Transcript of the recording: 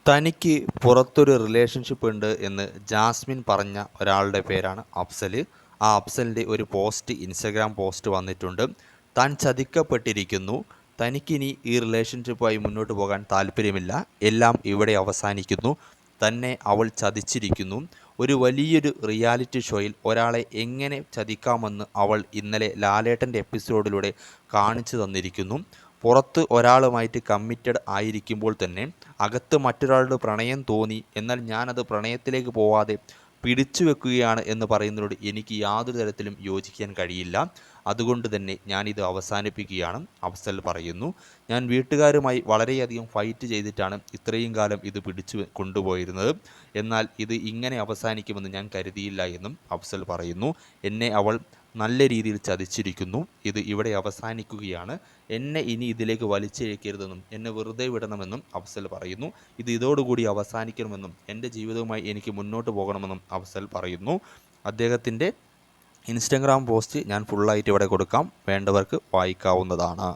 തനിക്ക് പുറത്തൊരു റിലേഷൻഷിപ്പ് ഉണ്ട് എന്ന് ജാസ്മിൻ പറഞ്ഞ ഒരാളുടെ പേരാണ് അഫ്സൽ. ആ അഫ്സലിൻ്റെ ഒരു പോസ്റ്റ്, ഇൻസ്റ്റഗ്രാം പോസ്റ്റ് വന്നിട്ടുണ്ട്. താൻ ചതിക്കപ്പെട്ടിരിക്കുന്നു, തനിക്കിനി ഈ റിലേഷൻഷിപ്പുമായി മുന്നോട്ട് പോകാൻ താല്പര്യമില്ല, എല്ലാം ഇവിടെ അവസാനിക്കുന്നു, തന്നെ അവൾ ചതിച്ചിരിക്കുന്നു. ഒരു വലിയൊരു റിയാലിറ്റി ഷോയിൽ ഒരാളെ എങ്ങനെ ചതിക്കാമെന്ന് അവൾ ഇന്നലെ ലാലേട്ടൻ്റെ എപ്പിസോഡിലൂടെ കാണിച്ചു തന്നിരിക്കുന്നു. പുറത്ത് ഒരാളുമായിട്ട് കമ്മിറ്റഡ് ആയിരിക്കുമ്പോൾ തന്നെ അകത്ത് മറ്റൊരാളുടെ പ്രണയം തോന്നി, എന്നാൽ ഞാനത് പ്രണയത്തിലേക്ക് പോവാതെ പിടിച്ചു വെക്കുകയാണ് എന്ന് പറയുന്നതിനോട് എനിക്ക് യാതൊരു തരത്തിലും യോജിക്കാൻ കഴിയില്ല. അതുകൊണ്ട് തന്നെ ഞാനിത് അവസാനിപ്പിക്കുകയാണ്, അഫ്സൽ പറയുന്നു. ഞാൻ വീട്ടുകാരുമായി വളരെയധികം ഫൈറ്റ് ചെയ്തിട്ടാണ് ഇത്രയും കാലം ഇത് പിടിച്ചു കൊണ്ടുപോയിരുന്നത്. എന്നാൽ ഇത് ഇങ്ങനെ അവസാനിക്കുമെന്ന് ഞാൻ കരുതിയില്ല എന്നും അഫ്സൽ പറയുന്നു. എന്നെ അവൾ നല്ല രീതിയിൽ ചതിച്ചിരിക്കുന്നു, ഇത് ഇവിടെ അവസാനിക്കുകയാണ്, എന്നെ ഇനി ഇതിലേക്ക് വലിച്ചിഴക്കരുതെന്നും എന്നെ വെറുതെ വിടണമെന്നും അഫ്സൽ പറയുന്നു. ഇത് ഇതോടുകൂടി അവസാനിക്കണമെന്നും എൻ്റെ ജീവിതവുമായി എനിക്ക് മുന്നോട്ട് പോകണമെന്നും അഫ്സൽ പറയുന്നു. അദ്ദേഹത്തിൻ്റെ ഇൻസ്റ്റഗ്രാം പോസ്റ്റ് ഞാൻ ഫുള്ളായിട്ട് ഇവിടെ കൊടുക്കാം, വേണ്ടവർക്ക് വായിക്കാവുന്നതാണ്.